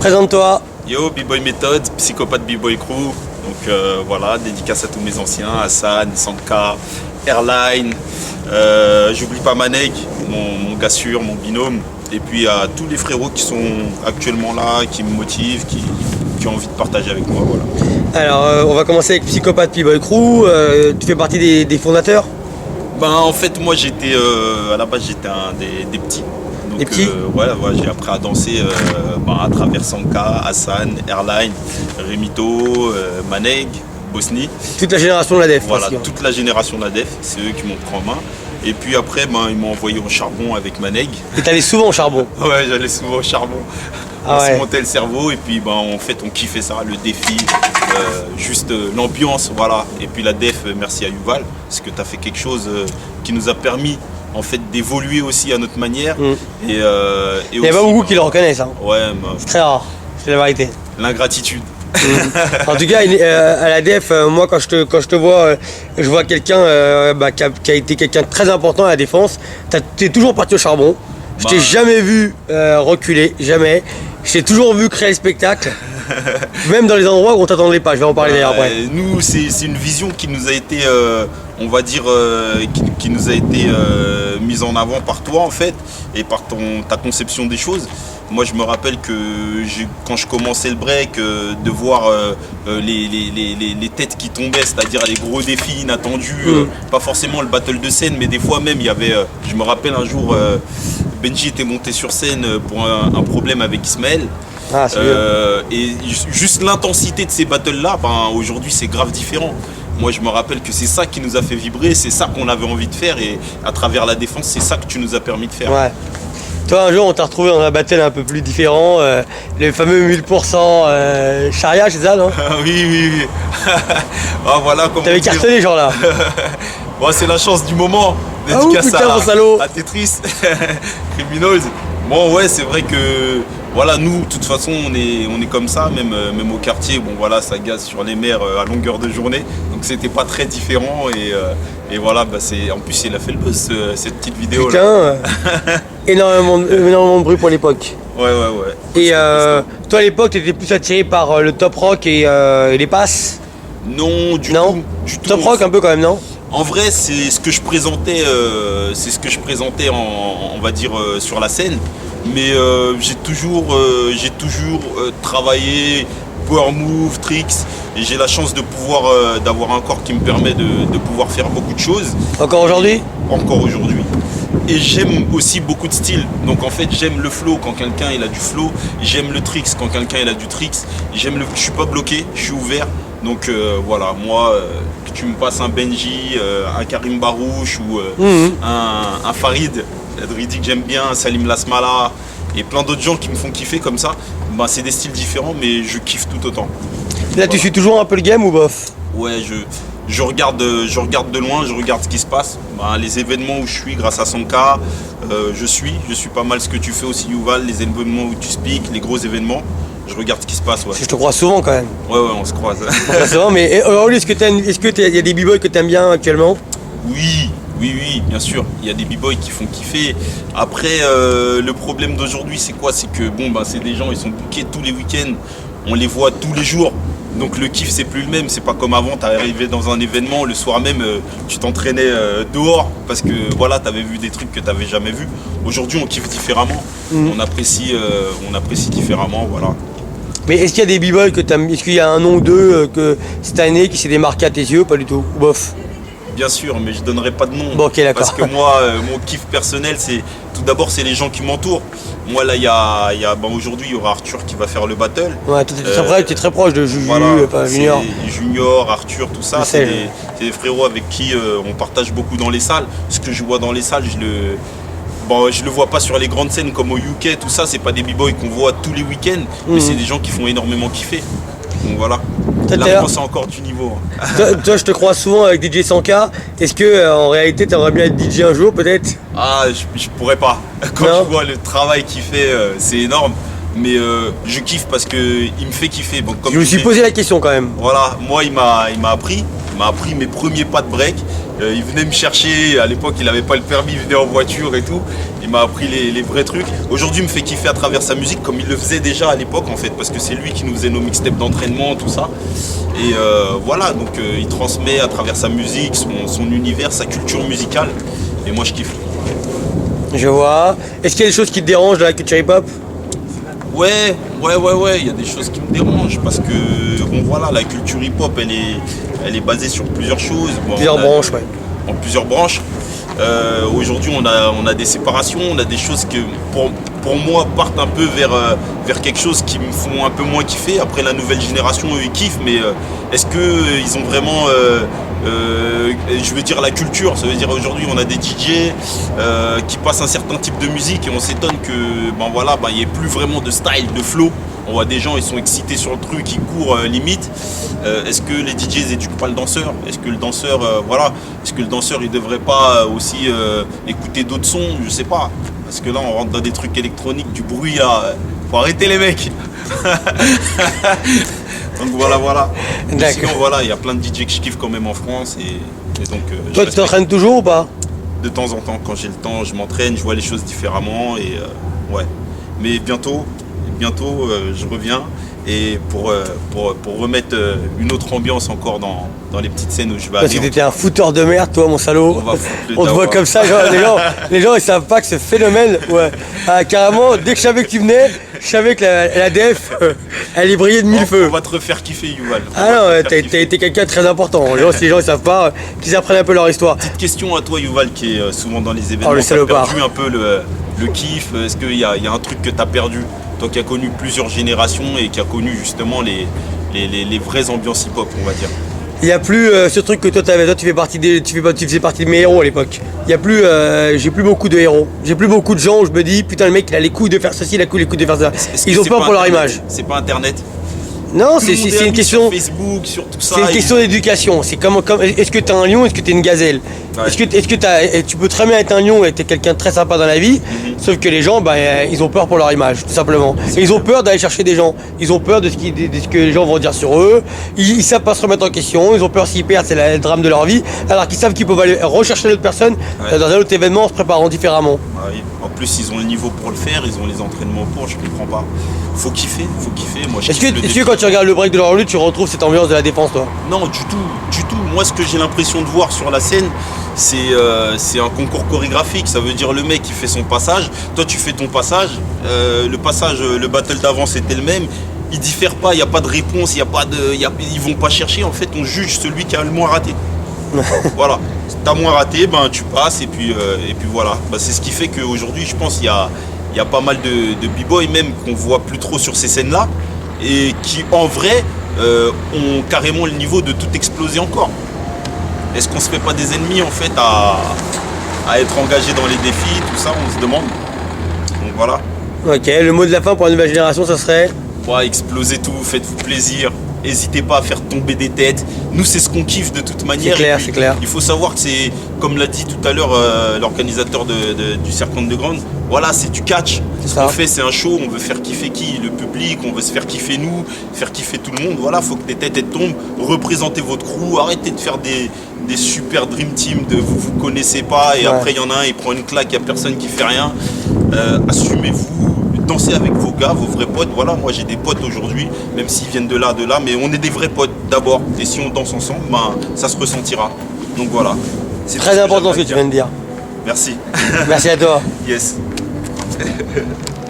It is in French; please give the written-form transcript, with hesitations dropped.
Présente-toi. Yo, B-Boy Méthode, psychopathe B-Boy Crew. Donc voilà, dédicace à tous mes anciens, Hassan, Sanka, Airline. J'oublie pas Maneg, mon gars sûr, mon binôme. Et puis à tous les frérots qui sont actuellement là, qui me motivent, qui ont envie de partager avec moi. Voilà. Alors, on va commencer avec Psychopathe B-Boy Crew. Tu fais partie des fondateurs? Ben, en fait, moi j'étais à la base j'étais un des petits. Donc, des petits voilà, j'ai appris à danser à travers Sanka, Hassan, Airline, Remito, Maneg, Bosnie. Toute la génération de la DEF. Voilà, toute la génération de la DEF, c'est eux qui m'ont pris en main. Et puis après, ils m'ont envoyé au charbon avec Maneg. Et t'allais souvent au charbon? Ouais, j'allais souvent au charbon. Ah on se montait le cerveau et puis en fait on kiffait ça, le défi, juste l'ambiance, voilà. Et puis la DEF, merci à Yuval, parce que tu as fait quelque chose qui nous a permis en fait d'évoluer aussi à notre manière. Et il n'y a pas beaucoup qui le reconnaissent. Hein. Ouais, c'est très rare, c'est la vérité. L'ingratitude. En tout cas, à la DEF, moi quand je te vois, je vois quelqu'un qui a été quelqu'un de très important à la défense. Tu es toujours parti au charbon. Je t'ai jamais vu reculer, jamais. Je t'ai toujours vu créer le spectacle. Même dans les endroits où on t'attendait pas, je vais en parler d'ailleurs après. Nous, c'est une vision qui nous a été, on va dire, qui nous a été mise en avant par toi en fait, et par ta conception des choses. Moi, je me rappelle que quand je commençais le break, de voir les têtes qui tombaient, c'est-à-dire les gros défis inattendus, pas forcément le battle de scène, mais des fois même, il y avait, je me rappelle un jour, Benji était monté sur scène pour un problème avec Ismaël. Ah, et juste l'intensité de ces battles-là, aujourd'hui, c'est grave différent. Moi, je me rappelle que c'est ça qui nous a fait vibrer, c'est ça qu'on avait envie de faire, et à travers la défense, c'est ça que tu nous as permis de faire. Ouais. Toi, un jour, on t'a retrouvé dans un battle un peu plus différent, le fameux 1000% Charia, c'est ça, non? Oui. Ah, voilà, t'avais cartonné, genre là. Bon, c'est la chance du moment. Dédicace à Tetris, Criminals. Bon, ouais, c'est vrai que voilà, nous, de toute façon, on est comme ça, même au quartier. Bon, voilà, ça gaze sur les mers à longueur de journée. Donc, c'était pas très différent. Et voilà, en plus, il a fait le buzz, cette petite vidéo. Putain, énormément de bruit pour l'époque. Ouais. Et toi, à l'époque, tu étais plus attiré par le top rock et les passes? Non, du tout. Top rock un peu quand même, non? En vrai, c'est ce que je présentais, on va dire, sur la scène. Mais j'ai toujours travaillé power move, tricks, et j'ai la chance d'avoir un corps qui me permet de pouvoir faire beaucoup de choses. Encore aujourd'hui? Encore aujourd'hui. Et j'aime aussi beaucoup de styles. Donc en fait, j'aime le flow quand quelqu'un il a du flow. J'aime le tricks quand quelqu'un il a du tricks. Je suis pas bloqué, je suis ouvert. Donc voilà, moi, que tu me passes un Benji, un Karim Barouche ou un Farid, Dridi que j'aime bien, Salim Lasmala et plein d'autres gens qui me font kiffer comme ça, c'est des styles différents mais je kiffe tout autant. Là, tu suis toujours un peu le game ou bof? Ouais, je regarde de loin, je regarde ce qui se passe. Les événements où je suis grâce à Sanka, je suis pas mal ce que tu fais aussi Yuval, les événements où tu speaks, les gros événements. Je regarde ce qui se passe, ouais. Je te crois souvent quand même. Ouais, on se croise. Souvent, mais aujourd'hui, est-ce qu'il y a des b-boys que tu aimes bien actuellement? Oui, bien sûr. Il y a des b-boys qui font kiffer. Après, le problème d'aujourd'hui, c'est quoi? C'est que c'est des gens, ils sont bookés tous les week-ends. On les voit tous les jours. Donc le kiff, c'est plus le même. C'est pas comme avant, tu arrivais dans un événement, le soir même, tu t'entraînais dehors parce que voilà, tu avais vu des trucs que tu n'avais jamais vus. Aujourd'hui, on kiffe différemment. On apprécie différemment, voilà. Mais est-ce qu'il y a des b-boys que tu aimes? Est-ce qu'il y a un nom ou deux que cette année qui s'est démarqué à tes yeux? Pas du tout. Bof. Bien sûr, mais je donnerai pas de nom. Bon, ok, d'accord. Parce que moi, mon kiff personnel, c'est tout d'abord c'est les gens qui m'entourent. Moi là, aujourd'hui, il y aura Arthur qui va faire le battle. Ouais, tu es très proche de Juju, Junior. Junior, Arthur, tout ça, c'est des frérots avec qui on partage beaucoup dans les salles. Ce que je vois dans les salles, je le vois pas sur les grandes scènes comme au UK, tout ça, c'est pas des b-boys qu'on voit tous les week-ends, mais c'est des gens qui font énormément kiffer. Donc voilà. Là, c'est encore du niveau. Toi, je te crois souvent avec DJ Sanka. Est-ce que en réalité, tu aimerais bien être DJ un jour, peut-être? Ah, je pourrais pas. Quand je vois le travail qu'il fait, c'est énorme. Mais je kiffe parce que il me fait kiffer. Je me suis posé la question quand même. Voilà, moi il m'a appris mes premiers pas de break. Il venait me chercher, à l'époque il n'avait pas le permis, il venait en voiture et tout. Il m'a appris les vrais trucs. Aujourd'hui il me fait kiffer à travers sa musique comme il le faisait déjà à l'époque en fait, parce que c'est lui qui nous faisait nos mixtapes d'entraînement, tout ça. Et voilà, donc il transmet à travers sa musique, son univers, sa culture musicale. Et moi je kiffe. Je vois. Est-ce qu'il y a des choses qui te dérangent dans la culture hip-hop? Ouais, il y a des choses qui me dérangent parce que bon voilà, la culture hip-hop elle est basée sur plusieurs choses. Bon, Plusieurs branches, ouais. En plusieurs branches. Aujourd'hui on a des séparations, on a des choses que pour moi partent un peu vers quelque chose qui me font un peu moins kiffer. Après la nouvelle génération eux ils kiffent, mais est-ce qu'ils ont vraiment je veux dire la culture, ça veut dire aujourd'hui on a des DJ qui passent un certain type de musique et on s'étonne que il n'y ait plus vraiment de style, de flow. On voit des gens, ils sont excités sur le truc, ils courent limite. Est-ce que les DJs n'éduquent pas le danseur? Est-ce que le danseur, est-ce que le danseur il devrait pas aussi écouter d'autres sons? Je sais pas. Parce que là on rentre dans des trucs électroniques, du bruit là. Faut arrêter les mecs. Donc voilà. Sinon voilà, il y a plein de DJ que je kiffe quand même en France et donc. Toi tu t'entraînes toujours ou pas? De temps en temps, quand j'ai le temps, je m'entraîne, je vois les choses différemment et ouais. Mais bientôt, je reviens et pour remettre une autre ambiance encore dans les petites scènes où je vais aller. Parce que t'étais un fouteur de merde, toi, mon salaud. On te voit comme ça, genre, les gens ils savent pas que ce phénomène, ouais. Ah, carrément, dès que je savais que tu venais, je savais que la DF, elle est brillée de mille feux. On va te refaire kiffer, Yuval. Ah non, t'as été quelqu'un de très important. Si les gens ils savent pas, qu'ils apprennent un peu leur histoire. Petite question à toi, Yuval, qui est souvent dans les événements. Oh, le salopard. T'as perdu un peu le kiff. Est-ce qu'il y a un truc que t'as perdu? Toi qui as connu plusieurs générations et qui a connu justement les vraies ambiances hip-hop, on va dire. Il n'y a plus ce truc que toi t'avais. Toi tu faisais partie de mes héros à l'époque. Il y a plus, j'ai plus beaucoup de héros. J'ai plus beaucoup de gens où je me dis putain le mec il a les couilles de faire ceci, il a les couilles de faire ça. Ils ont peur pour leur image. C'est pas Internet. Non, c'est une question. Sur Facebook, sur tout ça. C'est une question d'éducation. C'est comme est-ce que t'es un lion, est-ce que t'es une gazelle? Ouais. Est-ce que tu peux très bien être un lion et t'es quelqu'un de très sympa dans la vie, sauf que les gens, ils ont peur pour leur image, tout simplement. Et ils ont peur d'aller chercher des gens. Ils ont peur de ce que les gens vont dire sur eux. Ils savent pas se remettre en question. Ils ont peur s'ils perdent, c'est le drame de leur vie. Alors qu'ils savent qu'ils peuvent aller rechercher l'autre personne dans un autre événement en se préparant différemment. Oui. En plus, ils ont le niveau pour le faire, ils ont les entraînements pour. Je comprends pas. Faut kiffer. Moi, est-ce que quand tu regardes le break de leur lutte, tu retrouves cette ambiance de la défense, toi? Non, du tout. Moi, ce que j'ai l'impression de voir sur la scène, c'est un concours chorégraphique. Ça veut dire le mec qui fait son passage, toi tu fais ton passage. Le battle d'avant c'était le même. Ils diffèrent pas, il n'y a pas de réponse, ils vont pas chercher. En fait, on juge celui qui a le moins raté. Voilà. T'as moins raté, tu passes et puis voilà. C'est ce qui fait qu'aujourd'hui, je pense, il y a pas mal de b-boys même qu'on voit plus trop sur ces scènes-là et qui en vrai ont carrément le niveau de tout exploser encore. Est-ce qu'on se fait pas des ennemis en fait à être engagé dans les défis, tout ça, on se demande. Donc voilà. Ok, le mot de la fin pour la nouvelle génération, ça serait? Ouais, explosez tout, faites-vous plaisir. N'hésitez pas à faire tomber des têtes. Nous, c'est ce qu'on kiffe de toute manière. C'est clair. Il faut savoir que c'est, comme l'a dit tout à l'heure l'organisateur du Serpent de Grande, voilà, c'est du catch. Ce qu'on fait, c'est un show. On veut faire kiffer qui? Le public. On veut se faire kiffer nous, faire kiffer tout le monde. Voilà, faut que des têtes elles tombent. Représentez votre crew. Arrêtez de faire des super dream team de vous connaissez pas et après il y en a un, il prend une claque, il n'y a personne qui fait rien. Assumez-vous. Dansez avec vos gars, vos vrais potes. Voilà, moi j'ai des potes aujourd'hui, même s'ils viennent de là, mais on est des vrais potes d'abord. Et si on danse ensemble, ça se ressentira. Donc voilà. C'est très important ce que tu viens de dire. Merci. Merci à toi. Yes.